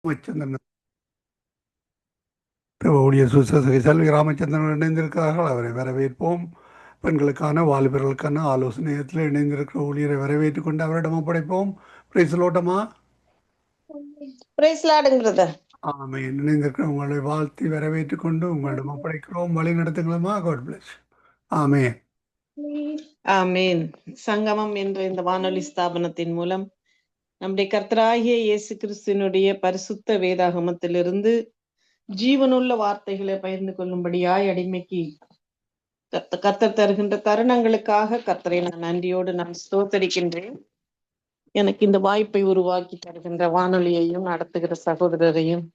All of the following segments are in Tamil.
ராமச்சந்திரன் ஊழிய சுசேஷகை செல்வி ராமச்சந்திரன் இணைந்திருக்கிறார்கள். அவரை வரவேற்போம். பெண்களுக்கான வாலிபர்களுக்கான ஆலோசனையத்தில் இணைந்திருக்கிற ஊழியரை வரவேற்றுக் கொண்டு அவரிடம் ஒப்படைப்போம். பிரைஸ்லோட்டமா ஆமை இணைந்திருக்கிற உங்களை வாழ்த்தி வரவேற்றுக் கொண்டு உங்களிடம் ஒப்படைக்கிறோம். வழி நடத்துங்களா? God plus. ஆமே ஆமேன். சங்கமம் என்ற இந்த வானொலி ஸ்தாபனத்தின் மூலம் நம்முடைய கர்த்தராகிய இயேசு கிறிஸ்துவினுடைய பரிசுத்த வேதாகமத்திலிருந்து ஜீவனுள்ள வார்த்தைகளை பகிர்ந்து கொள்ளும்படியாய் அடிமைக்கு கர்த்தர் தருகின்ற தருணங்களுக்காக கர்த்தரை நான் நன்றியோடு நான் ஸ்தோத்தரிக்கின்றேன். எனக்கு இந்த வாய்ப்பை உருவாக்கி தருகின்ற வானொலியையும் நடத்துகிற சகோதரரையும்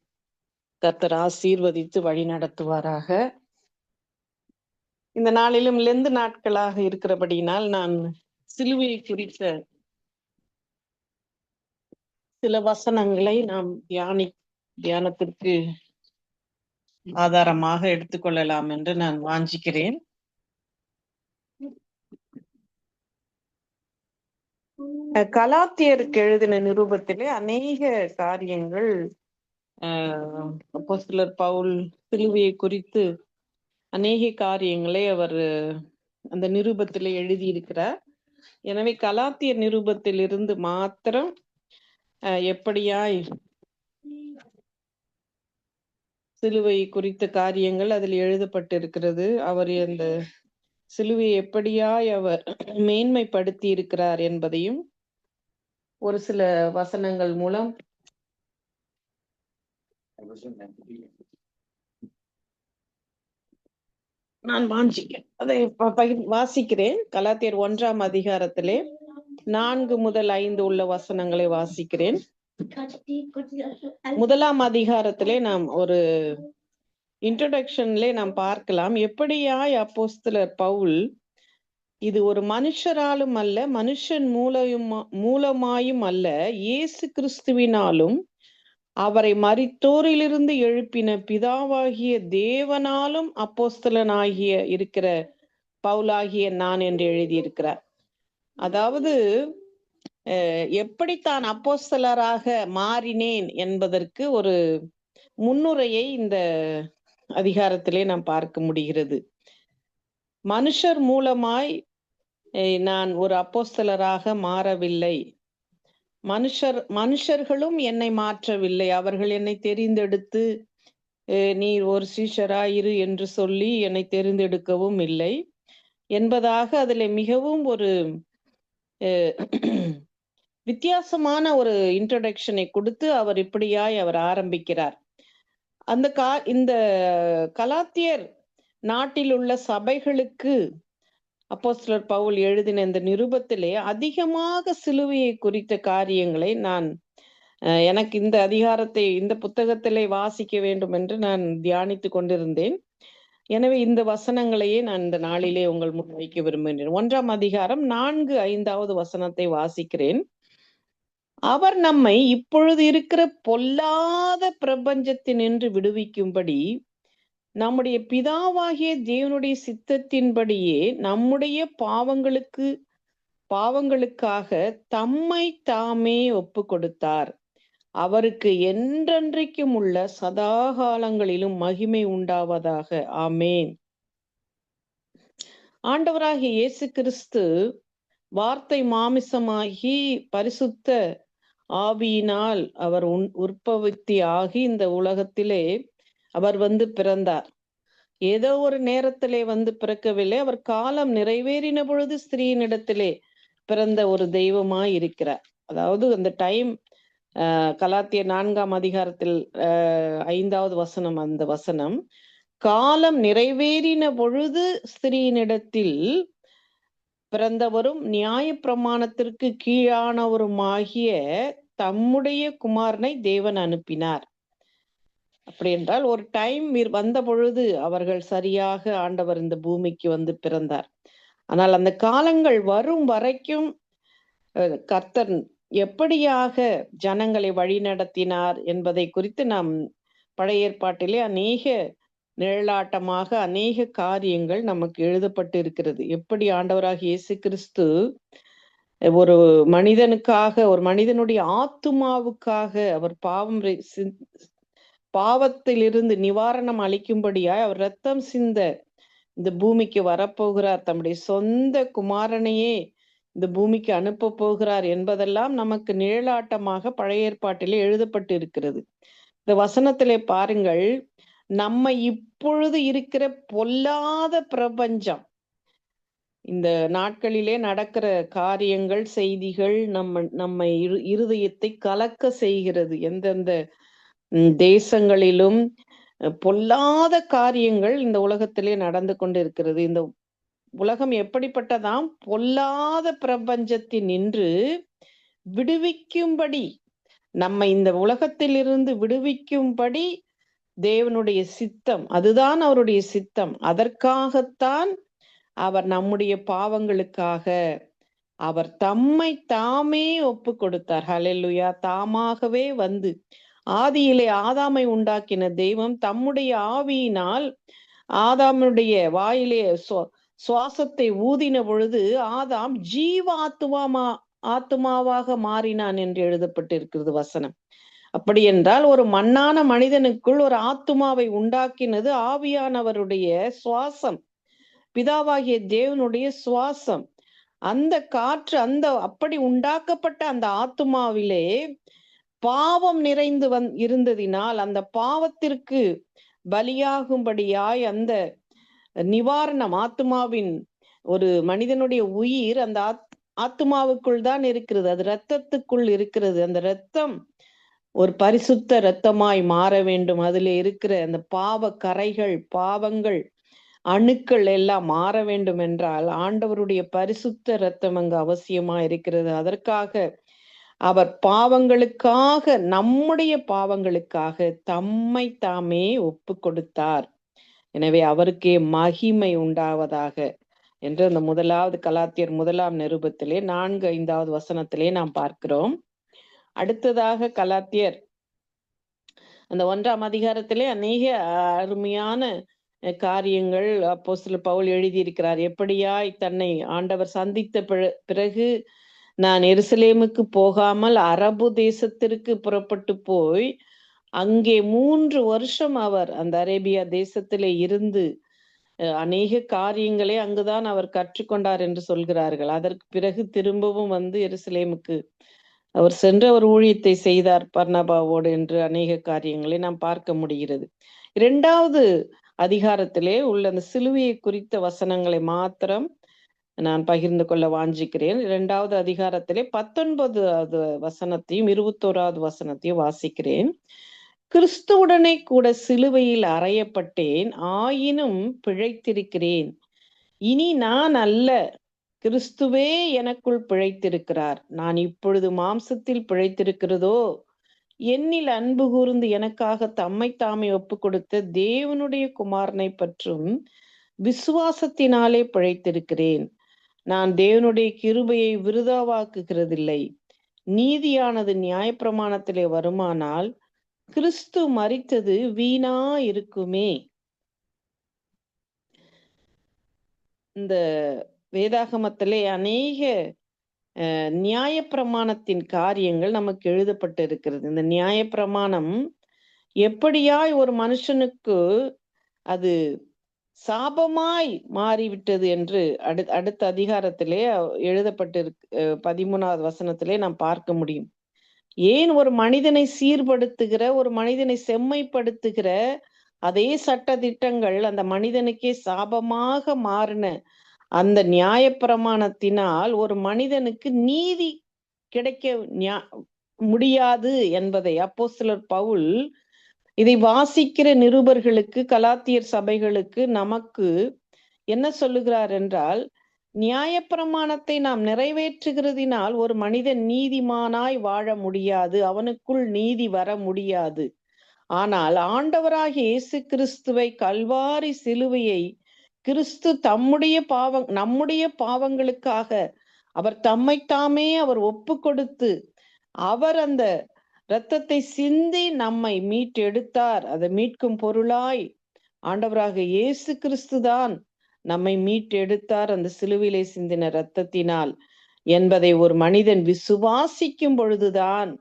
கர்த்தர் ஆசீர்வதித்து வழி நடத்துவாராக. இந்த நாளிலும் லெந்து நாட்களாக இருக்கிறபடியினால் நான் சிலுவையை குறித்த சில வசனங்களை நாம் தியானத்திற்கு ஆதாரமாக எடுத்துக்கொள்ளலாம் என்று நான் வாஞ்சிக்கிறேன். கலாத்தியருக்கு எழுதின நிருபத்திலே அநேக காரியங்கள் அப்போஸ்தலர் பவுல் சிலுவையை குறித்து அநேக காரியங்களை அவர் அந்த நிருபத்திலே எழுதியிருக்கிறார். எனவே கலாத்தியர் நிருபத்திலிருந்து மாத்திரம் எப்படியாய் சிலுவை குறித்த காரியங்கள் அதில் எழுதப்பட்டிருக்கிறது. அவர் அந்த சிலுவையை எப்படியாய் அவர் மேன்மைப்படுத்தி இருக்கிறார் என்பதையும் ஒரு சில வசனங்கள் மூலம் நான் அதை வாசிக்கிறேன். கலாத்தியர் 1ஆம் அதிகாரத்திலே 4 முதல் 5 உள்ள வசனங்களை வாசிக்கிறேன். 1ஆம் அதிகாரத்திலே நாம் ஒரு இன்ட்ரோடக்ஷன்ல நாம் பார்க்கலாம், எப்படியாய் அப்போஸ்தலர் பவுல் இது ஒரு மனுஷராலும் அல்ல, மனுஷன் மூலமாயும் அல்ல, இயேசு கிறிஸ்துவினாலும் அவரை மரித்தோரிலிருந்து எழுப்பின பிதாவாகிய தேவனாலும் அப்போஸ்தலனாகிய இருக்கிற பவுலாகிய நான் என்று எழுதியிருக்கிறார். அதாவது எப்படி தான் அப்போஸ்தலராக மாறினேன் என்பதற்கு ஒரு முன்னுரையை இந்த அதிகாரத்திலே நாம் பார்க்க முடிகிறது. மனுஷர் மூலமாய் நான் ஒரு அப்போஸ்தலராக மாறவில்லை, மனுஷர்களும் என்னை மாற்றவில்லை, அவர்கள் என்னை தெரிந்தெடுத்து நீ ஒரு சீஷராயிரு என்று சொல்லி என்னை தெரிந்தெடுக்கவும் இல்லை என்பதாக அதில் மிகவும் ஒரு வித்தியாசமான ஒரு இன்ட்ரோடக்ஷனை கொடுத்து அவர் இப்படியாய் அவர் ஆரம்பிக்கிறார். இந்த கலாத்தியர் நாட்டில் உள்ள சபைகளுக்கு அப்போஸ்தலர் பவுல் எழுதின இந்த நிருபத்திலே அதிகமாக சிலுவையை குறித்த காரியங்களை நான் எனக்கு இந்த அதிகாரத்தை இந்த புத்தகத்திலே வாசிக்க வேண்டும் என்று நான் தியானித்து கொண்டிருந்தேன். எனவே இந்த வசனங்களையே நான் இந்த நாளிலே உங்கள் முன் வைக்க விரும்புகிறேன். 1ஆம் அதிகாரம் 4-5வது வசனத்தை வாசிக்கிறேன். அவர் நம்மை இப்பொழுது இருக்கிற பொல்லாத பிரபஞ்சத்தினின்று விடுவிக்கும்படி நம்முடைய பிதாவாகிய தேவனுடைய சித்தத்தின்படியே நம்முடைய பாவங்களுக்காக தம்மை தாமே ஒப்பு கொடுத்தார். அவருக்கு என்றென்றைக்கும் உள்ள சதாகாலங்களிலும் மகிமை உண்டாவதாக. ஆமேன். ஆண்டவராகிய இயேசு கிறிஸ்து வார்த்தை மாமிசமாகி பரிசுத்த ஆவியினால் அவர் உற்பத்தி ஆகி இந்த உலகத்திலே அவர் பிறந்தார். ஏதோ ஒரு நேரத்திலே பிறக்கவில்லை. அவர் காலம் நிறைவேறின பொழுது ஸ்திரீனிடத்திலே பிறந்த ஒரு தெய்வமாய் இருக்கிறார். அதாவது அந்த டைம் கலாத்தியர் 4ஆம் அதிகாரத்தில் 5வது வசனம், அந்த வசனம் காலம் நிறைவேறின பொழுது ஸ்திரீனிடத்தில் பிறந்தவரும் நியாய பிரமாணத்திற்கு கீழானவருமாகிய தம்முடைய குமாரனை தேவன் அனுப்பினார். அப்படி என்றால் ஒரு டைம் வந்த பொழுது அவர்கள் சரியாக ஆண்டவர் இந்த பூமிக்கு பிறந்தார். ஆனால் அந்த காலங்கள் வரும் வரைக்கும் கர்த்தர் எப்படியாக ஜனங்களை வழி நடத்தினார் என்பதை குறித்து நாம் பழைய ஏற்பாட்டிலே அநேக நிழலாட்டமாக அநேக காரியங்கள் நமக்கு எழுதப்பட்டு இருக்கிறது. எப்படி ஆண்டவராக இயேசு கிறிஸ்து ஒரு மனிதனுக்காக, ஒரு மனிதனுடைய ஆத்துமாவுக்காக அவர் பாவத்திலிருந்து நிவாரணம் அளிக்கும்படியாய் அவர் ரத்தம் சிந்த இந்த பூமிக்கு வரப்போகிறார். தம்முடைய சொந்த குமாரனையே இந்த பூமிக்கு அனுப்ப போகிறார் என்பதெல்லாம் நமக்கு நிழலாட்டமாக பழைய ஏற்பாட்டிலே எழுதப்பட்டு இருக்கிறது. இந்த வசனத்திலே பாருங்கள், நம்ம இப்பொழுது இருக்கிற பொல்லாத பிரபஞ்சம், இந்த நாட்களிலே நடக்கிற காரியங்கள், செய்திகள் நம்ம இருதயத்தை கலக்க செய்கிறது. எந்தெந்த தேசங்களிலும் பொல்லாத காரியங்கள் இந்த உலகத்திலே நடந்து கொண்டிருக்கிறது. இந்த உலகம் எப்படிப்பட்டதாம்? பொல்லாத பிரபஞ்சத்தில் நின்று விடுவிக்கும்படி, நம்ம இந்த உலகத்திலிருந்து விடுவிக்கும்படி தேவனுடைய சித்தம், அதுதான் அவருடைய சித்தம். அதற்காகத்தான் அவர் நம்முடைய பாவங்களுக்காக அவர் தம்மை தாமே ஒப்பு கொடுத்தார். ஹல்லேலூயா. தாமாகவே வந்து, ஆதியிலே ஆதாமை உண்டாக்கின தெய்வம் தம்முடைய ஆவியினால் ஆதாமுடைய வாயிலே சுவாசத்தை ஊதின பொழுது ஆதாம் ஆத்துமாவாக மாறினான் என்று எழுதப்பட்டிருக்கிறது வசனம். அப்படி என்றால் ஒரு மண்ணான மனிதனுக்குள் ஒரு ஆத்துமாவை உண்டாக்கினது ஆவியானவருடைய சுவாசம், பிதாவாகிய தேவனுடைய சுவாசம். அந்த காற்று, அப்படி உண்டாக்கப்பட்ட அந்த ஆத்துமாவிலே பாவம் நிறைந்து இருந்ததினால் அந்த பாவத்திற்கு பலியாகும்படியாய் அந்த நிவாரணம், ஆத்துமாவின், ஒரு மனிதனுடைய உயிர் அந்த ஆத்துமாவுக்குள் தான் இருக்கிறது, அது இரத்தத்துக்குள் இருக்கிறது. அந்த இரத்தம் ஒரு பரிசுத்த இரத்தமாய் மாற வேண்டும். அதுல இருக்கிற அந்த பாவ கரைகள், பாவங்கள், அணுக்கள் எல்லாம் மாற வேண்டும் என்றால் ஆண்டவருடைய பரிசுத்த இரத்தம் அங்கு அவசியமா இருக்கிறது. அதற்காக அவர் பாவங்களுக்காக, நம்முடைய பாவங்களுக்காக தம்மை தாமே ஒப்பு கொடுத்தார். எனவே அவருக்கே மகிமை உண்டாவதாக என்று அந்த முதலாவது கலாத்தியர் 1 நிருபத்திலே 4-5 வசனத்திலே நாம் பார்க்கிறோம். அடுத்ததாக கலாத்தியர் அந்த 1 அதிகாரத்திலே அநேக அருமையான காரியங்கள் அப்போஸ்தலர் பவுல் எழுதியிருக்கிறார். எப்படியாய் தன்னை ஆண்டவர் சந்தித்த பிறகு நான் எருசலேமுக்கு போகாமல் அரபு தேசத்திற்கு புறப்பட்டு போய் அங்கே 3 வருஷம் அவர் அந்த அரேபியா தேசத்திலே இருந்து அநேக காரியங்களை அங்குதான் அவர் கற்றுக்கொண்டார் என்று சொல்கிறார்கள். அதற்கு பிறகு திரும்பவும் வந்து எருசலேமுக்கு அவர் சென்று அவர் ஊழியத்தை செய்தார் பர்னபாவோடு என்று அநேக காரியங்களை நாம் பார்க்க முடிகிறது. 2வது அதிகாரத்திலே உள்ள அந்த சிலுவையை குறித்த வசனங்களை மாத்திரம் நான் பகிர்ந்து கொள்ள வாஞ்சிக்கிறேன். 2வது அதிகாரத்திலே 19வது வசனத்தையும் 21வது வசனத்தையும் வாசிக்கிறேன். கிறிஸ்துவுடனே கூட சிலுவையில் அறையப்பட்டேன், ஆயினும் பிழைத்திருக்கிறேன். இனி நான் அல்ல, கிறிஸ்துவே எனக்குள் பிழைத்திருக்கிறார். நான் இப்பொழுது மாம்சத்தில் பிழைத்திருக்கிறதோ, என்னில் அன்பு கூர்ந்து எனக்காக தம்மை தாமே ஒப்பு கொடுத்த தேவனுடைய குமாரனை பற்றும் விசுவாசத்தினாலே பிழைத்திருக்கிறேன். நான் தேவனுடைய கிருபையை விருதாவாக்குகிறதில்லை. நீதியானது நியாயப்பிரமாணத்திலே வருமானால் கிறிஸ்து மரித்தது வீணா இருக்குமே. இந்த வேதாகமத்திலே அநேக நியாயப்பிரமாணத்தின் காரியங்கள் நமக்கு எழுதப்பட்டு இருக்கிறது. இந்த நியாயப்பிரமாணம் எப்படியாய் ஒரு மனுஷனுக்கு அது சாபமாய் மாறிவிட்டது என்று அடுத்த அதிகாரத்திலே எழுதப்பட்டு 13வது வசனத்திலே நாம் பார்க்க முடியும். ஏன் ஒரு மனிதனை சீர்படுத்துகிற, ஒரு மனிதனை செம்மைப்படுத்துகிற அதே சட்ட திட்டங்கள் அந்த மனிதனுக்கே சாபமாக மாறின அந்த நியாயப்பிரமாணத்தினால் ஒரு மனிதனுக்கு நீதி கிடைக்க முடியாது என்பதை அப்போஸ்தலர் பவுல் இதை வாசிக்கிற நிருபர்களுக்கு, கலாத்தியர் சபைகளுக்கு, நமக்கு என்ன சொல்லுகிறார் என்றால், நியாயப்பிரமாணத்தை நாம் நிறைவேற்றுகிறதினால் ஒரு மனிதன் நீதிமானாய் வாழ முடியாது, அவனுக்குள் நீதி வர முடியாது. ஆனால் ஆண்டவராகிய இயேசு கிறிஸ்துவை, கல்வாரி சிலுவையை கிறிஸ்து நம்முடைய பாவங்களுக்காக அவர் தம்மைத்தாமே அவர் ஒப்பு கொடுத்து அவர் அந்த இரத்தத்தை சிந்தி நம்மை மீட்டெடுத்தார். அதை மீட்கும் பொருளாய் ஆண்டவராக இயேசு கிறிஸ்து தான் நம்மை மீட்டெடுத்தார் அந்த சிலுவிலே சிந்தின இரத்தத்தினால். என்பதை ஒரு மனிதன் விசுவாசிக்கும் பொழுதுதான்,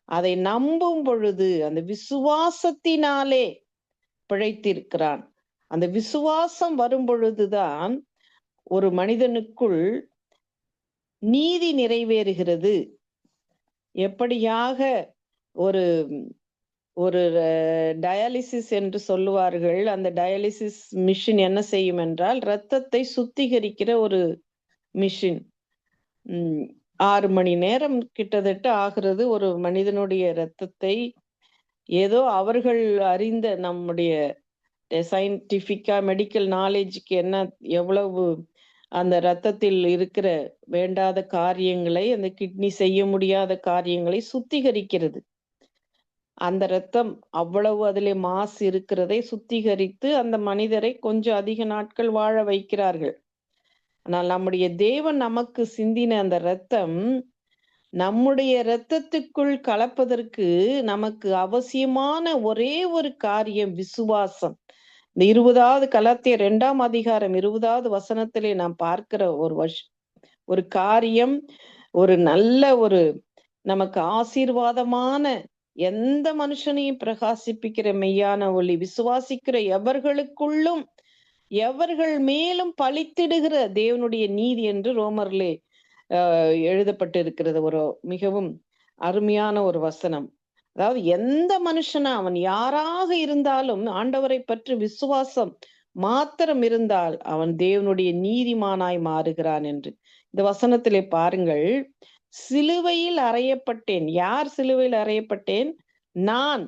அதை நம்பும் பொழுது, அந்த விசுவாசத்தினாலே பிழைத்திருக்கிறான். அந்த விசுவாசம் வரும் பொழுதுதான் ஒரு மனிதனுக்குள் நீதி நிறைவேறுகிறது. எப்படியாக ஒரு ஒரு டயாலிசிஸ் என்று சொல்லுவார்கள். அந்த டயாலிசிஸ் மிஷின் என்ன செய்யும் என்றால், இரத்தத்தை சுத்திகரிக்கிற ஒரு மிஷின். 6 மணி நேரம் கிட்டத்தட்ட ஆகிறது ஒரு மனிதனுடைய இரத்தத்தை ஏதோ அவர்கள் அறிந்த நம்முடைய சயின்டிஃபிக்கா மெடிக்கல் நாலேஜுக்கு என்ன எவ்வளவு அந்த இரத்தத்தில் இருக்கிற வேண்டாத காரியங்களை, அந்த கிட்னி செய்ய முடியாத காரியங்களை சுத்திகரிக்கிறது. அந்த இரத்தம் அவ்வளவு அதிலே மாசு இருக்கிறதை சுத்திகரித்து அந்த மனிதரை கொஞ்சம் அதிக நாட்கள் வாழ வைக்கிறார்கள். ஆனால் நம்முடைய தேவன் நமக்கு சிந்தின அந்த இரத்தம் நம்முடைய இரத்தத்துக்குள் கலப்பதற்கு நமக்கு அவசியமான ஒரே ஒரு காரியம் விசுவாசம். இந்த 20வது கலாத்தியர் 2ஆம் அதிகாரம் 20வது வசனத்திலே நாம் பார்க்கிற ஒரு காரியம், ஒரு நல்ல ஒரு நமக்கு ஆசீர்வாதமான, எந்த மனுஷனையும் பிரகாசிப்பிக்கிற மெய்யான ஒளி, விசுவாசிக்கிற எவர்களுக்குள்ளும் எவர்கள் மேலும் பழித்திடுகிற தேவனுடைய நீதி என்று ரோமர்லே எழுதப்பட்டிருக்கிறது. ஒரு மிகவும் அருமையான ஒரு வசனம். அதாவது எந்த மனுஷனா அவன் யாராக இருந்தாலும் ஆண்டவரை பற்றி விசுவாசம் மாத்திரம் இருந்தால் அவன் தேவனுடைய நீதிமானாய் மாறுகிறான் என்று இந்த வசனத்திலே பாருங்கள். சிலுவையில் அறையப்பட்டேன். யார் சிலுவையில் அறையப்பட்டேன்? நான்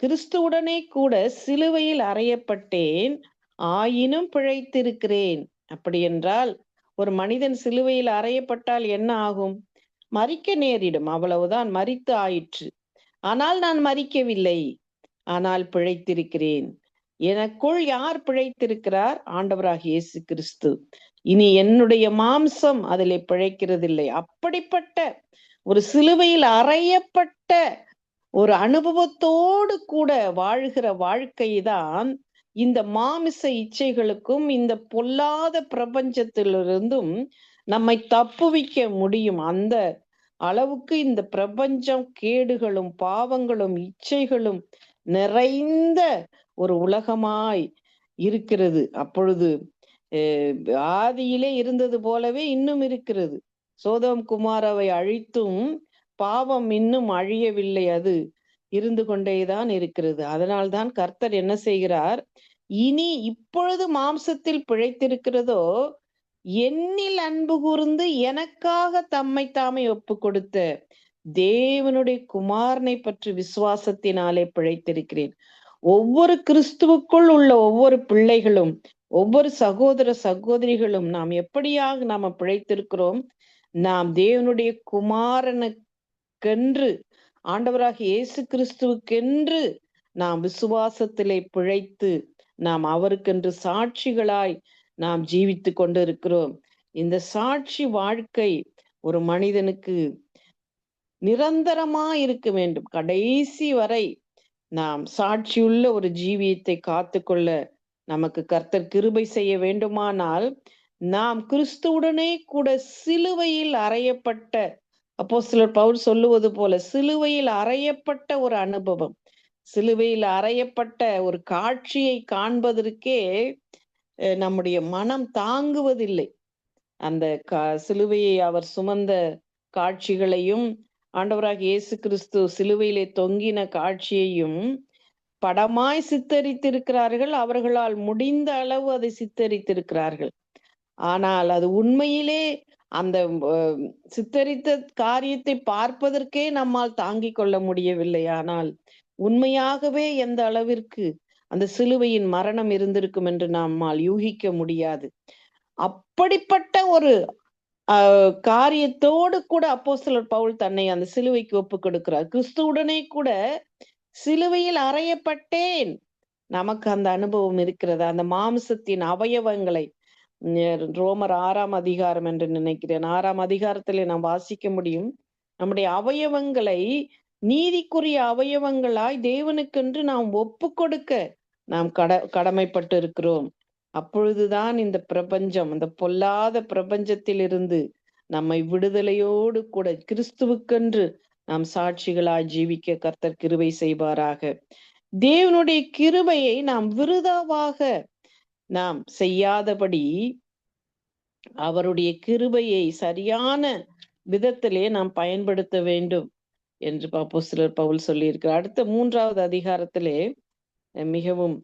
கிறிஸ்துவுடனே கூட சிலுவையில் அறையப்பட்டேன், ஆயினும் பிழைத்திருக்கிறேன். அப்படி என்றால் ஒரு மனிதன் சிலுவையில் அறையப்பட்டால் என்ன ஆகும்? மரிக்க நேரிடும், அவ்வளவுதான், மரித்து ஆயிற்று. ஆனால் நான் மரிக்கவில்லை, ஆனால் பிழைத்திருக்கிறேன். எனக்குள் யார் பிழைத்திருக்கிறார்? ஆண்டவராகிய இயேசு கிறிஸ்து. இனி என்னுடைய மாம்சம் அதிலே பிழைக்கிறதில்லை. அப்படிப்பட்ட ஒரு சிலுவையில் அறையப்பட்ட ஒரு அனுபவத்தோடு கூட வாழ்கிற வாழ்க்கைதான் இந்த மாமிச இச்சைகளுக்கும் இந்த பொல்லாத பிரபஞ்சத்திலிருந்தும் நம்மை தப்புவிக்க முடியும். அந்த அளவுக்கு இந்த பிரபஞ்சம் கேடுகளும் பாவங்களும் இச்சைகளும் நிறைந்த ஒரு உலகமாய் இருக்கிறது. அப்பொழுது ஆதியிலே இருந்தது போலவே இன்னும் இருக்கிறது. சோதோம் குமாராவை அழித்தும் பாவம் இன்னும் அழியவில்லை, அது இருந்து கொண்டேதான் இருக்கிறது. அதனால்தான் கர்த்தர் என்ன செய்கிறார்? இனி இப்பொழுது மாம்சத்தில் பிழைத்திருக்கிறதோ என்னில் அன்பு கூர்ந்து எனக்காக தம்மை தாமே ஒப்பு கொடுத்த தேவனுடைய குமாரனை பற்றி விசுவாசத்தினாலே பிழைத்திருக்கிறேன். ஒவ்வொரு கிறிஸ்துவுக்குள் உள்ள ஒவ்வொரு பிள்ளைகளும், ஒவ்வொரு சகோதர சகோதரிகளும் நாம் எப்படியாக நாம பிழைத்திருக்கிறோம்? நாம் தேவனுடைய குமாரனுக்கென்று, ஆண்டவராக இயேசு கிறிஸ்துவுக்கென்று நாம் விசுவாசத்திலே பிழைத்து நாம் அவருக்கென்று சாட்சிகளாய் நாம் ஜீவித்து கொண்டு இருக்கிறோம். இந்த சாட்சி வாழ்க்கை ஒரு மனிதனுக்கு நிரந்தரமா இருக்க வேண்டும். கடைசி வரை நாம் சாட்சியுள்ள ஒரு ஜீவியத்தை காத்துக்கொள்ள நமக்கு கர்த்தர் கிருபை செய்ய வேண்டுமானால் நாம் கிறிஸ்துவுடனே கூட சிலுவையில் அறையப்பட்ட, அப்போஸ்தலர் பவுல் சொல்லுவது போல, சிலுவையில் அறையப்பட்ட ஒரு அனுபவம், சிலுவையில் அறையப்பட்ட ஒரு காட்சியை காண்பதற்கே நம்முடைய மனம் தாங்குவதில்லை. அந்த சிலுவையை அவர் சுமந்த காட்சிகளையும் ஆண்டவராக இயேசு கிறிஸ்து சிலுவையிலே தொங்கின காட்சியையும் படமாய் சித்தரித்திருக்கிறார்கள். அவர்களால் முடிந்த அளவு அதை சித்தரித்திருக்கிறார்கள். ஆனால் அது உண்மையிலே அந்த சித்தரித்த காரியத்தை பார்ப்பதற்கே நம்மால் தாங்கிக் கொள்ள முடியவில்லை. ஆனால் உண்மையாகவே எந்த அளவிற்கு அந்த சிலுவையின் மரணம் இருந்திருக்கும் என்று நம்மால் யூகிக்க முடியாது. அப்படிப்பட்ட ஒரு காரியத்தோடு கூட அப்போஸ்தலர் பவுல் தன்னை அந்த சிலுவைக்கு ஒப்பு கொடுக்கிறார். கிறிஸ்துவுடனே கூட சிலுவையில் அறையப்பட்டேன். நமக்கு அந்த அனுபவம் இருக்கிறது. அந்த மாம்சத்தின் அவயவங்களை ரோமர் 6ஆம் அதிகாரம் என்று நினைக்கிறேன், 6ஆம் அதிகாரத்திலே நாம் வாசிக்க முடியும். நம்முடைய அவயவங்களை நீதிக்குரிய அவயவங்களாய் தேவனுக்கென்று நாம் ஒப்பு கொடுக்க நாம் கடமைப்பட்டு இருக்கிறோம். அப்பொழுதுதான் இந்த பிரபஞ்சம், அந்த பொல்லாத பிரபஞ்சத்திலிருந்து நம்மை விடுதலையோடு கூட கிறிஸ்துவுக்கென்று நாம் சாட்சிகளாய் ஜீவிக்க கர்த்தர் கிருபை செய்வாராக. தேவனுடைய கிருபையை நாம் விருதாவாக நாம் செய்யாதபடி அவருடைய கிருபையை சரியான விதத்திலே நாம் பயன்படுத்த வேண்டும் என்று அப்போஸ்தலர் பவுல் சொல்லியிருக்கிறார். அடுத்த 3வது அதிகாரத்திலே மிகவும்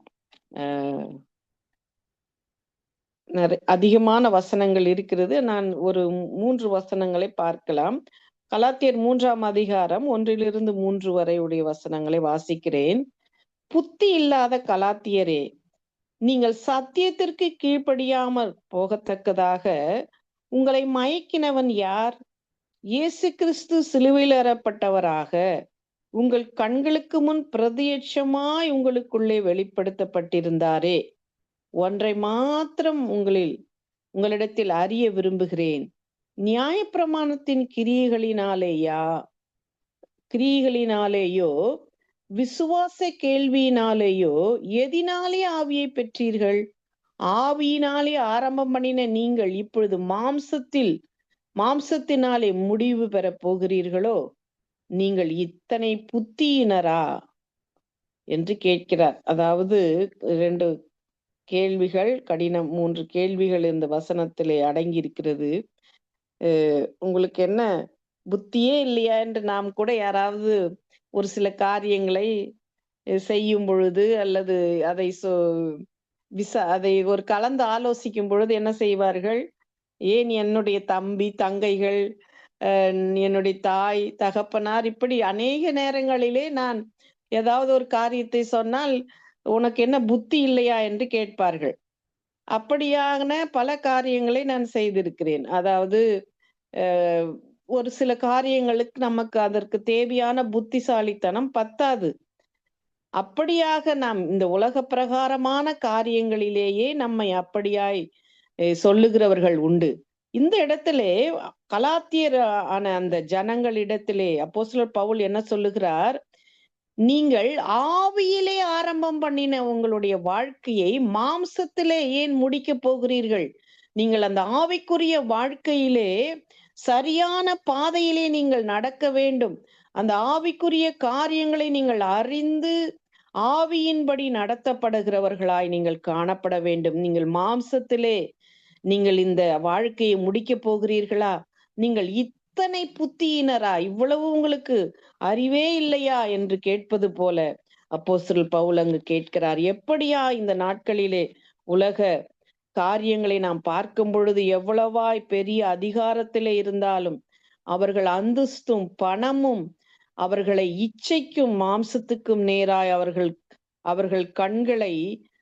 அதிகமான வசனங்கள் இருக்கிறது. நான் ஒரு 3 வசனங்களை பார்க்கலாம். கலாத்தியர் 3ஆம் அதிகாரம் 1 - 3 வரை உடைய வசனங்களை வாசிக்கிறேன். புத்தி இல்லாத கலாத்தியரே, நீங்கள் சத்தியத்திற்கு கீழ்ப்படியாமல் போகத்தக்கதாக உங்களை மயக்கினவன் யார்? இயேசு கிறிஸ்து சிலுவையில் அறையப்பட்டவராக உங்கள் கண்களுக்கு முன் பிரத்யட்சமாய் உங்களுக்குள்ளே வெளிப்படுத்தப்பட்டிருந்தாரே. ஒன்றை மாத்திரம் உங்களிடத்தில் அறிய விரும்புகிறேன். நியாயப்பிரமாணத்தின் கிரியைகளினாலேயோ விசுவாச கேள்வியினாலேயோ எதினாலே ஆவியை பெற்றீர்கள்? ஆவியினாலே ஆரம்பம் பண்ணின நீங்கள் இப்பொழுது மாம்சத்தினாலே முடிவு பெற போகிறீர்களோ? நீங்கள் இத்தனை புத்தியினரா என்று கேட்கிறார். அதாவது 2 கேள்விகள், கடினம் 3 கேள்விகள் இந்த வசனத்திலே அடங்கி இருக்கிறது. உங்களுக்கு என்ன புத்தியே இல்லையா என்று நாம் கூட யாராவது ஒரு சில காரியங்களை செய்யும் பொழுது அல்லது அதை ஒரு கலந்து ஆலோசிக்கும் பொழுது என்ன செய்வார்கள்? ஏன் என்னுடைய தம்பி தங்கைகள், என்னுடைய தாய் தகப்பனார், இப்படி அநேக நேரங்களிலே நான் ஏதாவது ஒரு காரியத்தை சொன்னால் உனக்கு என்ன புத்தி இல்லையா என்று கேட்பார்கள். அப்படியான பல காரியங்களை நான் செய்திருக்கிறேன். அதாவது ஒரு சில காரியங்களுக்கு நமக்கு அதற்கு தேவையான புத்திசாலித்தனம் பத்தாது. அப்படியாக நாம் இந்த உலக பிரகாரமான காரியங்களிலேயே நம்மை அப்படியாய் சொல்லுகிறவர்கள் உண்டு. இந்த இடத்திலே கலாத்தியர் ஆன அந்த ஜனங்களிடத்திலே அப்போஸ்தலர் பவுல் என்ன சொல்லுகிறார்? நீங்கள் ஆவியிலே ஆரம்பம் பண்ணின உங்களுடைய வாழ்க்கையை மாம்சத்திலே ஏன் முடிக்க போகிறீர்கள்? நீங்கள் அந்த ஆவிக்குரிய வாழ்க்கையிலே சரியான பாதையிலே நீங்கள் நடக்க வேண்டும். அந்த ஆவிக்குரிய காரியங்களை நீங்கள் அறிந்து ஆவியின்படி நடத்தப்படுகிறவர்களாய் நீங்கள் காணப்பட வேண்டும். நீங்கள் மாம்சத்திலே நீங்கள் இந்த வாழ்க்கையை முடிக்க போகிறீர்களா? நீங்கள் இத்தனை புத்தியினரா? இவ்வளவு உங்களுக்கு அறிவே இல்லையா என்று கேட்பது போல அப்போஸ்தலர் பவுல் அங்கு கேட்கிறார். எப்படியா இந்த நாட்களிலே உலக காரியங்களை நாம் பார்க்கும் பொழுது எவ்வளவாய் பெரிய அதிகாரத்திலே இருந்தாலும் அவர்கள் அந்தஸ்தும் பணமும் அவர்களை இச்சைக்கும் மாம்சத்துக்கும் நேராய் அவர்கள் கண்களை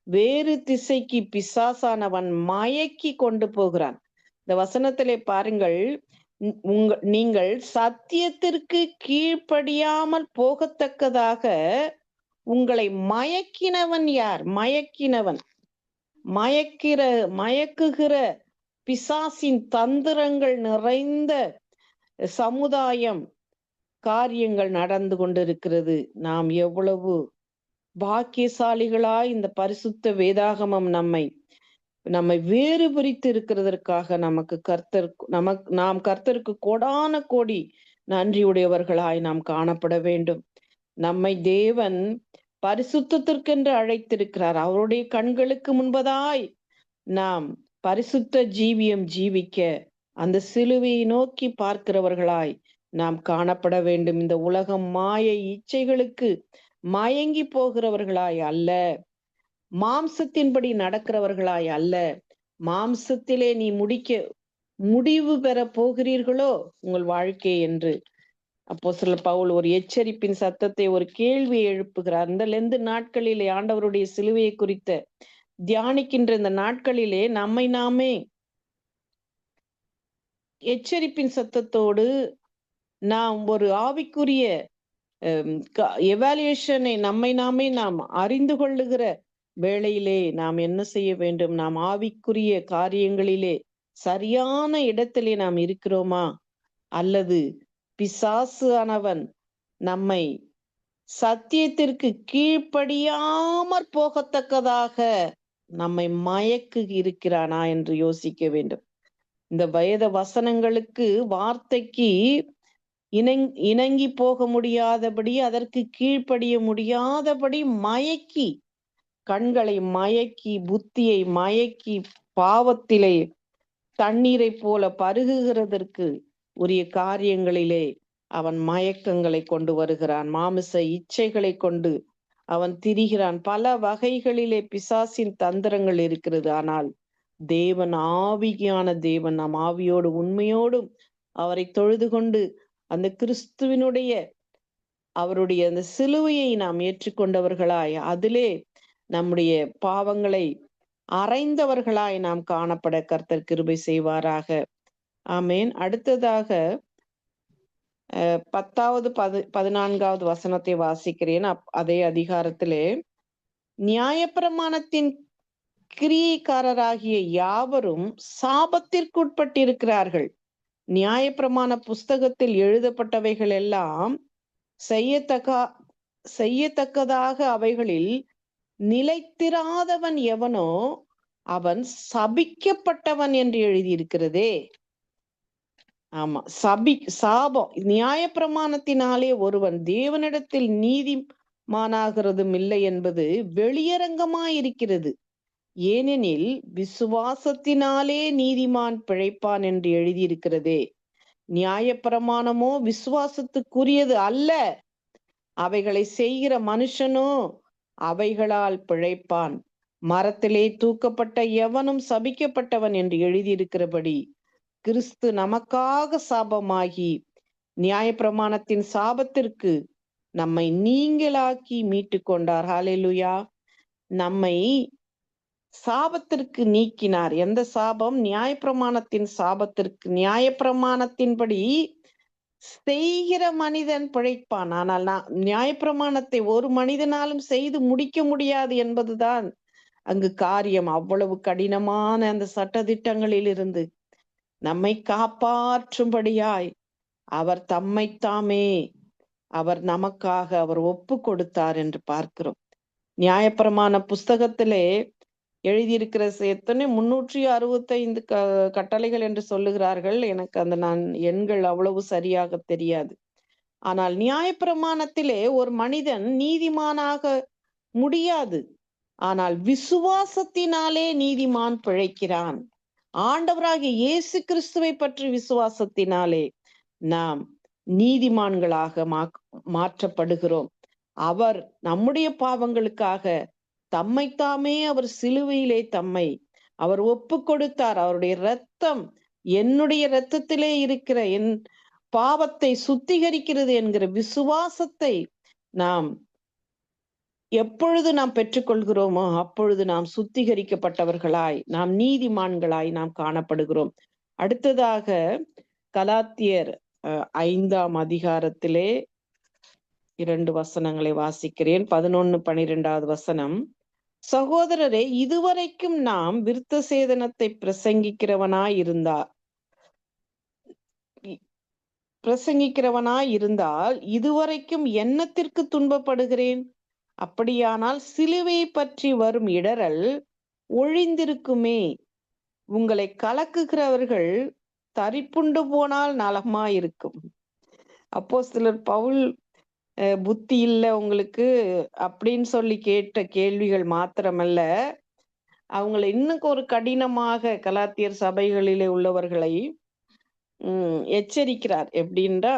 வேறு திசைக்கு பிசாசானவன் மயக்கி கொண்டு போகிறான். இந்த வசனத்திலே பாருங்கள், நீங்கள் சத்தியத்திற்கு கீழ்ப்படியாமல் போகத்தக்கதாக உங்களை மயக்கினவன் யார்? மயக்குகிற பிசாசின் தந்திரங்கள் நிறைந்த சமுதாயம் காரியங்கள் நடந்து கொண்டிருக்கிறது. நாம் எவ்வளவு பாக்கியசாலிகளாய் இந்த பரிசுத்த வேதாகமம் நம்மை வேறு பிரித்து இருக்கிறதற்காக நாம் கர்த்தருக்கு கோடான கோடி நன்றியுடையவர்களாய் நாம் காணப்பட வேண்டும். நம்மை தேவன் பரிசுத்தத்திற்கென்று அழைத்திருக்கிறார். அவருடைய கண்களுக்கு முன்பதாய் நாம் பரிசுத்த ஜீவியம் ஜீவிக்க அந்த சிலுவையை நோக்கி பார்க்கிறவர்களாய் நாம் காணப்பட வேண்டும். இந்த உலகம் மாயை இச்சைகளுக்கு மயங்கி போகிறவர்களாய் அல்ல, மாம்சத்தின்படி நடக்கிறவர்களாய் அல்ல. மாம்சத்திலே நீ முடிவு பெற போகிறீர்களோ உங்கள் வாழ்க்கை என்று அப்போஸ்தலர் பவுல் ஒரு எச்சரிப்பின் சத்தத்தை, ஒரு கேள்வியை எழுப்புகிறார். இந்த லெந்து நாட்களிலே ஆண்டவருடைய சிலுவையை குறித்த தியானிக்கின்ற இந்த நாட்களிலே நம்மை நாமே எச்சரிப்பின் சத்தத்தோடு நாம் ஒரு ஆவிக்குரிய எவாலுவேஷனை நம்மை நாமே நாம் அறிந்து கொள்ளுகிற வேளையிலே நாம் என்ன செய்ய வேண்டும்? நாம் ஆவிக்குரிய காரியங்களிலே சரியான இடத்திலே நாம் இருக்கிறோமா? அல்லது பிசாசு ஆனவன் நம்மை சத்தியத்திற்கு கீழ்ப்படியாமற் போகத்தக்கதாக நம்மை மயக்கு இருக்கிறானா என்று யோசிக்க வேண்டும். இந்த வேத வசனங்களுக்கு, வார்த்தைக்கு இணங்கி போக முடியாதபடி, அதற்கு கீழ்ப்படிய முடியாதபடி மயக்கி, கண்களை மயக்கி, புத்தியை மயக்கி, பாவத்திலே தண்ணீரை போல பருகுகிறதற்கு உரிய காரியங்களிலே அவன் மயக்கங்களை கொண்டு வருகிறான். மாமிச இச்சைகளை கொண்டு அவன் திரிகிறான். பல வகைகளிலே பிசாசின் தந்திரங்கள் இருக்கிறது. ஆனால் தேவன் ஆவியான தேவன், நாம் ஆவியோடு உண்மையோடும் அவரை தொழுது கொண்டு அந்த கிறிஸ்துவினுடைய அவருடைய அந்த சிலுவையை நாம் ஏற்றுக்கொண்டவர்களாய், அதிலே நம்முடைய பாவங்களை அறைந்தவர்களாய் நாம் காணப்பட கர்த்தர் கிருபை செய்வாராக. ஆமேன். அடுத்ததாக 10வது 14வது வசனத்தை வாசிக்கிறேன். அதே அதிகாரத்திலே, நியாயப்பிரமாணத்தின் கிரியைக்காரராகிய யாவரும் சாபத்திற்குட்பட்டிருக்கிறார்கள். நியாயப்பிரமாண புஸ்தகத்தில் எழுதப்பட்டவைகள் எல்லாம் செய்யத்தக்கதாக அவைகளில் நிலைத்திராதவன் எவனோ அவன் சபிக்கப்பட்டவன் என்று எழுதியிருக்கிறதே. ஆமா, சாபம். நியாயப்பிரமாணத்தினாலே ஒருவன் தேவனிடத்தில் நீதிமானாகிறதும் இல்லை என்பது வெளியரங்கமாயிருக்கிறது. ஏனெனில் விசுவாசத்தினாலே நீதிமான் பிழைப்பான் என்று எழுதியிருக்கிறதே. நியாயப்பிரமாணமோ விசுவாசத்துக்குரியது அல்ல, அவைகளை செய்கிற மனுஷனோ அவைகளால் பிழைப்பான். மரத்திலே தூக்கப்பட்ட எவனும் சபிக்கப்பட்டவன் என்று எழுதியிருக்கிறபடி கிறிஸ்து நமக்காக சாபமாகி நியாயப்பிரமாணத்தின் சாபத்திற்கு நம்மை நீங்களாக்கி மீட்டு கொண்டார். ஹல்லேலூயா. நம்மை சாபத்திற்கு நீக்கினார். எந்த சாபம்? நியாயப்பிரமாணத்தின் சாபத்திற்கு. நியாயப்பிரமாணத்தின்படி செய்கிற மனிதன் பிழைப்பான். ஆனால் நியாயப்பிரமாணத்தை ஒரு மனிதனாலும் செய்து முடிக்க முடியாது என்பதுதான் அங்கு காரியம். அவ்வளவு கடினமான அந்த சட்டதிட்டங்களில் இருந்து நம்மை காப்பாற்றும்படியாய் அவர் தம்மைத்தாமே அவர் நமக்காக அவர் ஒப்பு கொடுத்தார் என்று பார்க்கிறோம். நியாயப்பிரமாண புஸ்தகத்திலே எழுதியிருக்கிற எத்தனை 365 கட்டளைகள் என்று சொல்லுகிறார்கள். எனக்கு அந்த எண்கள் அவ்வளவு சரியாக தெரியாது. ஆனால் நியாயப்பிரமாணத்திலே ஒரு மனிதன் நீதிமானாக முடியாது. ஆனால் விசுவாசத்தினாலே நீதிமான் பிழைக்கிறான். ஆண்டவராகிய இயேசு கிறிஸ்துவை பற்றி விசுவாசத்தினாலே நாம் நீதிமான்களாக மாற்றப்படுகிறோம். அவர் நம்முடைய பாவங்களுக்காக தம்மைத்தாமே அவர் சிலுவையிலே அவர் ஒப்பு கொடுத்தார். அவருடைய இரத்தம் என்னுடைய இரத்தத்திலே இருக்கிற என் பாவத்தை சுத்திகரிக்கிறது என்கிற விசுவாசத்தை நாம் எப்பொழுது நாம் பெற்றுக்கொள்கிறோமோ அப்பொழுது நாம் சுத்திகரிக்கப்பட்டவர்களாய், நாம் நீதிமான்களாய் நாம் காணப்படுகிறோம். அடுத்ததாக கலாத்தியர் 5ஆம் அதிகாரத்திலே 2 வசனங்களை வாசிக்கிறேன். 11-12வது வசனம். சகோதரரே, இதுவரைக்கும் நாம் விருத்த சேதனத்தை பிரசங்கிக்கிறவனாய் இருந்தால் இதுவரைக்கும் என்னத்திற்கு துன்பப்படுகிறேன்? அப்படியானால் சிலுவையை பற்றி வரும் இடரல் ஒழிந்திருக்குமே. உங்களை கலக்குகிறவர்கள் தரிப்புண்டு போனால் நலமாயிருக்கும். அப்போஸ்தலர் பவுல் புத்தி இல்லை உங்களுக்கு அப்படின்னு சொல்லி கேட்ட கேள்விகள் மாத்திரமல்ல, அவங்களை இன்னும் ஒரு கடினமாக கலாத்தியர் சபைகளிலே உள்ளவர்களை எச்சரிக்கிறார். எப்படின்றா,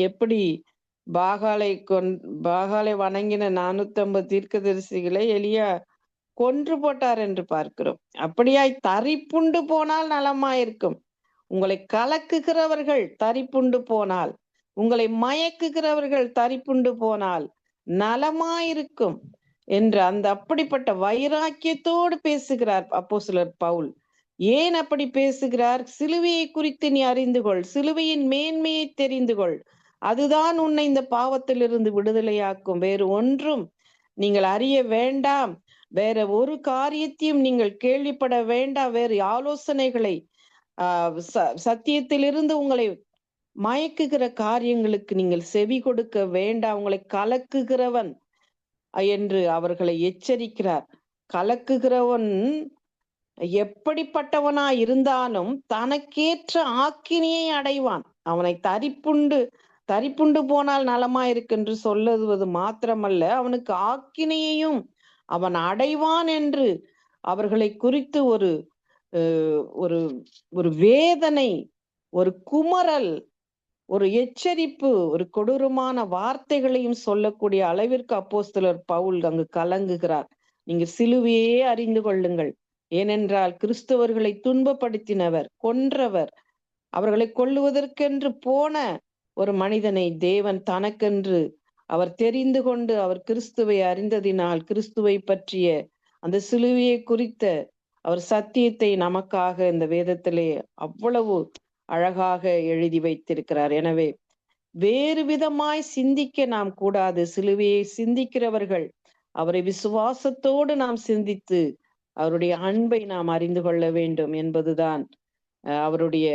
எப்படி பாகாலை வணங்கின 450 தீர்க்கதரிசிகளை எலியா கொன்று போட்டார் என்று பார்க்கிறோம். அப்படியாய் தரிப்புண்டு போனால் நலமாயிருக்கும். உங்களை கலக்குகிறவர்கள் தரிப்புண்டு போனால், உங்களை மயக்குகிறவர்கள் தரிப்புண்டு போனால் நலமாயிருக்கும் என்று அப்படிப்பட்ட வைராக்கியத்தோடு பேசுகிறார் அப்போஸ்தலர் பவுல். ஏன் அப்படி பேசுகிறார்? சிலுவையை குறித்து நீ அறிந்து கொள், சிலுவையின் மேன்மையை தெரிந்து கொள், அதுதான் உன்னை இந்த பாவத்திலிருந்து விடுதலையாக்கும். வேறு ஒன்றும் நீங்கள் அறிய வேண்டாம், வேற ஒரு காரியத்தையும் நீங்கள் கேள்விப்பட வேண்டாம், வேறு ஆலோசனைகளை சத்தியத்திலிருந்து உங்களை மயக்குகிற காரியங்களுக்கு நீங்கள் செவி கொடுக்க வேண்டாம். உங்களை கலக்குகிறவன் என்று அவர்களை எச்சரிக்கிறார். கலக்குகிறவன் எப்படிப்பட்டவனாய் இருந்தாலும் தனக்கேற்ற ஆக்கினியை அடைவான். அவனை தரிப்புண்டு போனால் நலமாயிருக்கு என்று சொல்லுவது மாத்திரமல்ல, அவனுக்கு ஆக்கினையையும் அவன் அடைவான் என்று அவர்களை குறித்து ஒரு ஒரு ஒரு வேதனை, ஒரு குமரல், ஒரு எச்சரிப்பு, ஒரு கொடூரமான வார்த்தைகளையும் சொல்லக்கூடிய அளவிற்கு அப்போஸ்தலர் பவுல் அங்கு கலங்குகிறார். நீங்க சிலுவையே அறிந்து கொள்ளுங்கள், ஏனென்றால் கிறிஸ்தவர்களை துன்பப்படுத்தினவர், கொன்றவர், அவர்களை கொல்லுவதற்கென்று போன ஒரு மனிதனை தேவன் தனக்கென்று அவர் தெரிந்து கொண்டு அவர் கிறிஸ்துவை அறிந்ததினால் கிறிஸ்துவை பற்றிய அந்த சிலுவையை குறித்த அவர் சத்தியத்தை நமக்காக இந்த வேதத்திலே அவ்வளவு அழகாக எழுதி வைத்திருக்கிறார். எனவே வேறு விதமாய் சிந்திக்க நாம் கூடாது. சிலுவையை சிந்திக்கிறவர்கள் அவரை விசுவாசத்தோடு நாம் சிந்தித்து அவருடைய அன்பை நாம் அறிந்து கொள்ள வேண்டும் என்பதுதான் அவருடைய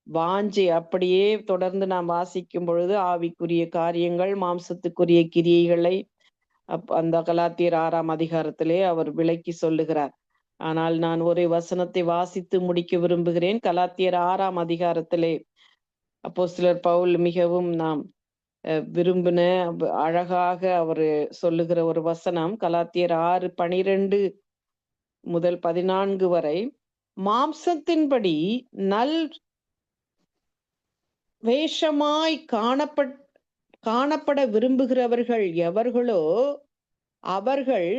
வாஞ்சை. அப்படியே தொடர்ந்து நாம் வாசிக்கும் பொழுது ஆவிக்குரிய காரியங்கள், மாம்சத்துக்குரிய கிரியைகளை அந்த கலாத்தியர் 6ஆம் அதிகாரத்திலே அவர் விளக்கி சொல்லுகிறார். ஆனால் நான் ஒரு வசனத்தை வாசித்து முடிக்க விரும்புகிறேன். கலாத்தியர் 6ஆம் அதிகாரத்திலே அப்போஸ்தலர் பவுல் மிகவும் நாம் விரும்பின அழகாக அவர் சொல்லுகிற ஒரு வசனம், கலாத்தியர் 6:12 முதல் 14 வரை. மாம்சத்தின்படி நல் வேஷமாய் காணப்பட விரும்புகிறவர்கள் எவர்களோ அவர்கள்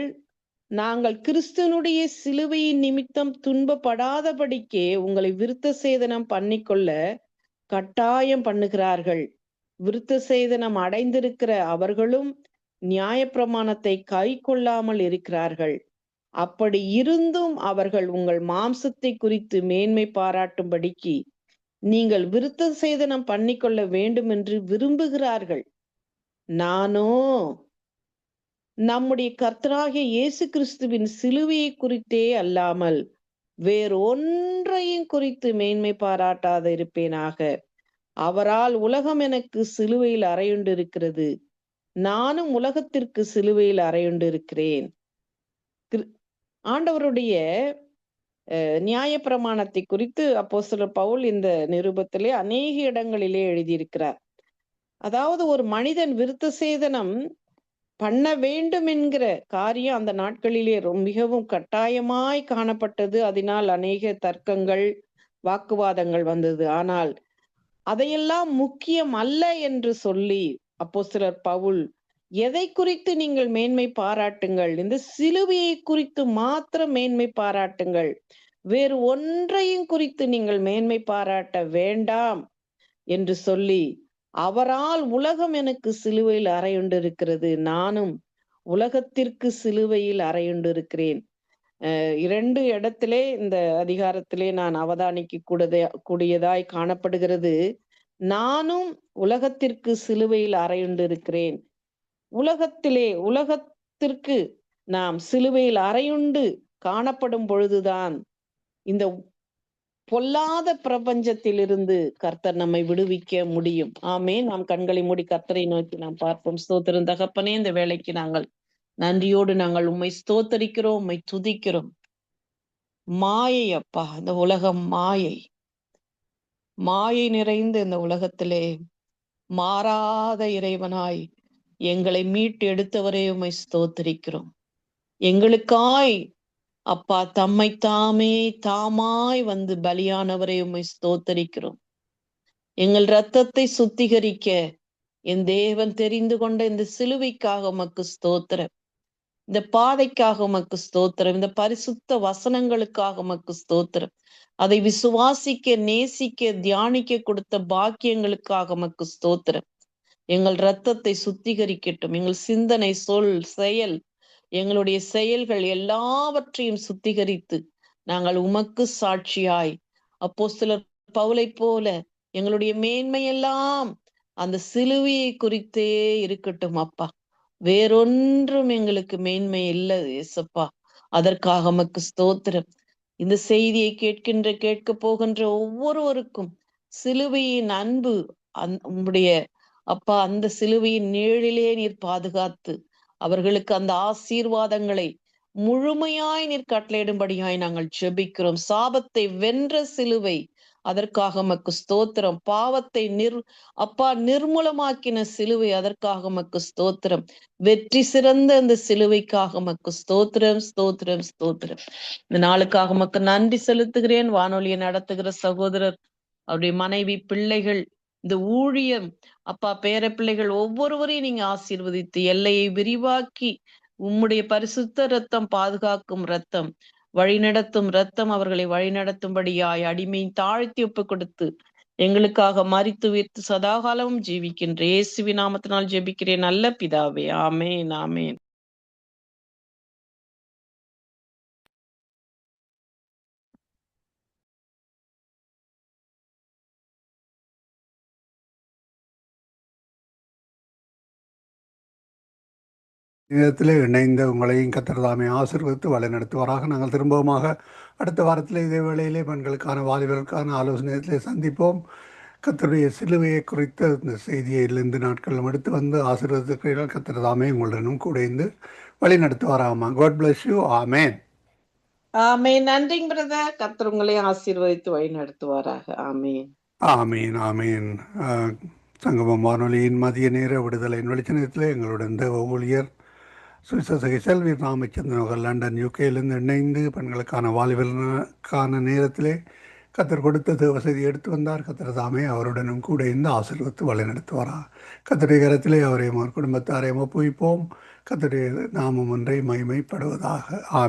நாங்கள் கிறிஸ்துவனுடைய சிலுவையின் நிமித்தம் துன்பப்படாதபடிக்கே உங்களை விருத்த சேதனம் பண்ணிக்கொள்ள கட்டாயம் பண்ணுகிறார்கள். விருத்த சேதனம் அடைந்திருக்கிற அவர்களும் நியாயப்பிரமாணத்தை கை கொள்ளாமல் இருக்கிறார்கள். அப்படி இருந்தும் அவர்கள் உங்கள் மாம்சத்தை குறித்து மேன்மை பாராட்டும்படிக்கு நீங்கள் விருத்த சேதனம் பண்ணிக்கொள்ள வேண்டும் என்று விரும்புகிறார்கள். நானோ நம்முடைய கர்த்தராகிய இயேசு கிறிஸ்துவின் சிலுவையை குறித்தே அல்லாமல் வேறொன்றையும் குறித்து மேன்மை பாராட்டாத இருப்பேனாக. அவரால் உலகம் எனக்கு சிலுவையில் அறையுண்டு இருக்கிறது, நானும் உலகத்திற்கு சிலுவையில் அறையுண்டு இருக்கிறேன். ஆண்டவருடைய நியாயப்பிரமாணத்தை குறித்து அப்போஸ்தலர் பவுல் இந்த நிருபத்திலே அநேக இடங்களிலே எழுதியிருக்கிறார். அதாவது ஒரு மனிதன் விருத்த சேதனம் பண்ண வேண்டும் என்கிற காரியம் அந்த நாட்களிலே மிகவும் கட்டாயமாய் காணப்பட்டது. அதனால் அநேக தர்க்கங்கள், வாக்குவாதங்கள் வந்தது. ஆனால் அதையெல்லாம் முக்கியம் அல்ல என்று சொல்லி அப்போஸ்தலர் பவுல், எதை குறித்து நீங்கள் மேன்மை பாராட்டுங்கள், இந்த சிலுவையை குறித்து மாத்திரம் மேன்மை பாராட்டுங்கள், வேறு ஒன்றையும் குறித்து நீங்கள் மேன்மை பாராட்ட வேண்டாம் என்று சொல்லி, அவரால் உலகம் எனக்கு சிலுவையில் அறையுண்டு இருக்கிறது, நானும் உலகத்திற்கு சிலுவையில் அறையுண்டு இருக்கிறேன். 2 இடத்திலே இந்த அதிகாரத்திலே நான் அவதானிக்க கூடியதாய் காணப்படுகிறது. நானும் உலகத்திற்கு சிலுவையில் அறையுண்டு இருக்கிறேன். உலகத்திற்கு நாம் சிலுவையில் அறையுண்டு காணப்படும் பொழுதுதான் இந்த பொல்லாத பிரபஞ்சத்திலிருந்து கர்த்தர் நம்மை விடுவிக்க முடியும். ஆமென். நாம் கண்களை மூடி கர்த்தரை நோக்கி நாம் பார்ப்போம். ஸ்தோத்திரம் தகப்பனே, இந்த வேளைக்கு நாங்கள் நன்றியோடு நாங்கள் உம்மை ஸ்தோத்தரிக்கிறோம், உம்மை துதிக்கிறோம். மாயை அப்பா, இந்த உலகம் மாயை நிறைந்த இந்த உலகத்திலே மாறாத இறைவனாய் எங்களை மீட்டு எடுத்தவரே உம்மை ஸ்தோத்தரிக்கிறோம். எங்களுக்காய் அப்பா தாமாய் வந்து பலியானவரை உம்மை ஸ்தோத்தரிக்கிறோம். எங்கள் இரத்தத்தை சுத்திகரிக்க என் தேவன் தெரிந்து கொண்ட இந்த சிலுவைக்காக உமக்கு ஸ்தோத்திரம், இந்த பாதைக்காக உமக்கு ஸ்தோத்திரம், இந்த பரிசுத்த வசனங்களுக்காக உமக்கு ஸ்தோத்திரம், அதை விசுவாசிக்க, நேசிக்க, தியானிக்க கொடுத்த பாக்கியங்களுக்காக உமக்கு ஸ்தோத்திரம். எங்கள் இரத்தத்தை சுத்திகரிக்கட்டும். எங்கள் சிந்தனை, சொல், செயல், எங்களுடைய செயல்கள் எல்லாவற்றையும் சுத்திகரித்து நாங்கள் உமக்கு சாட்சியாய் அப்போஸ்தலர் பவுலை போல எங்களுடைய மேன்மையெல்லாம் அந்த சிலுவையை குறித்தே இருக்கட்டும் அப்பா. வேறொன்றும் எங்களுக்கு மேன்மை இல்லை இயேசப்பா. அதற்காக உமக்கு ஸ்தோத்திரம். இந்த செய்தியை கேட்க போகின்ற ஒவ்வொருவருக்கும் சிலுவையின் அன்பு, உம்முடைய அப்பா அந்த சிலுவையின் நிழலிலே நீர் பாதுகாத்து அவர்களுக்கு அந்த ஆசீர்வாதங்களை முழுமையாய் நீர் கட்டளையிடும்படியாய் நாங்கள் ஜெபிக்கிறோம். சாபத்தை வென்ற சிலுவை, அதற்காக உமக்கு ஸ்தோத்திரம். பாவத்தை அப்பா நிர்மூலமாக்கின சிலுவை, அதற்காக உமக்கு ஸ்தோத்திரம். வெற்றி சிறந்த இந்த சிலுவைக்காக உமக்கு ஸ்தோத்திரம், ஸ்தோத்திரம், ஸ்தோத்திரம். இந்த நாளுக்காக உமக்கு நன்றி செலுத்துகிறேன். வானொலியை நடத்துகிற சகோதரர், அவருடைய மனைவி, பிள்ளைகள், இந்த ஊழியம், அப்பா பேர பிள்ளைகள் ஒவ்வொருவரையும் நீங்க ஆசீர்வதித்து எல்லையை விரிவாக்கி உம்முடைய பரிசுத்த இரத்தம், பாதுகாக்கும் இரத்தம், வழிநடத்தும் இரத்தம் அவர்களை வழிநடத்தும்படியாய் அடிமையை தாழ்த்தி ஒப்பு கொடுத்து எங்களுக்காக மரித்து உயிர்த்து சதாகாலமும் ஜீவிக்கின்ற இயேசுவின் நாமத்தினால் ஜெபிக்கிறேன் நல்ல பிதாவே. ஆமேன், ஆமேன். நேரத்தில் இணைந்த உங்களையும் கர்த்தர் தாமே ஆசீர்வதித்து வழிநடத்துவாராக. நாங்கள் திரும்பவுமாக அடுத்த வாரத்தில் இதே வேளையிலே பெண்களுக்கான வாலிபர்களுக்கான ஆலோசனையத்திலே சந்திப்போம். கர்த்தருடைய சிலுவையை குறித்த இந்த செய்தியை இந்த நாட்களிலும் எடுத்து வந்து ஆசீர்வதிக்கிறீர்கள். கர்த்தர் தாமே உங்களுடனும் கூட இருந்து வழி நடத்துவாராமா. God bless you. ஆமேன். ஆமேன். நன்றிங்க பிரதர். கர்த்தர் உங்களை ஆசீர்வதித்து வழி நடத்துவாராக. ஆமேன், ஆமீன், ஆமீன். சங்கமம் வானொலியின் மதிய நேர விடுதலையின் வெளிச்சனத்தில் எங்களுடன் தேவ ஊழியர் சுவிசேஷகை செல்வி ராமச்சந்திரன் அவர்கள் லண்டன் யூகேயிலிருந்து இணைந்து பெண்களுக்கான வாலிபர்களுக்கான நேரத்திலே கத்தர் கொடுத்த தேவசதி எடுத்து வந்தார். கத்தர் தாமே அவருடனும் கூட இருந்து ஆசீர்வதித்து வழிநடத்துவாரா. கத்தருடைய கரத்திலே அவரையும் அவர் குடும்பத்தாரையும் ஒப்புவிப்போம். கத்தருடைய நாமம் ஒன்றை மகிமைப்படுவதாக.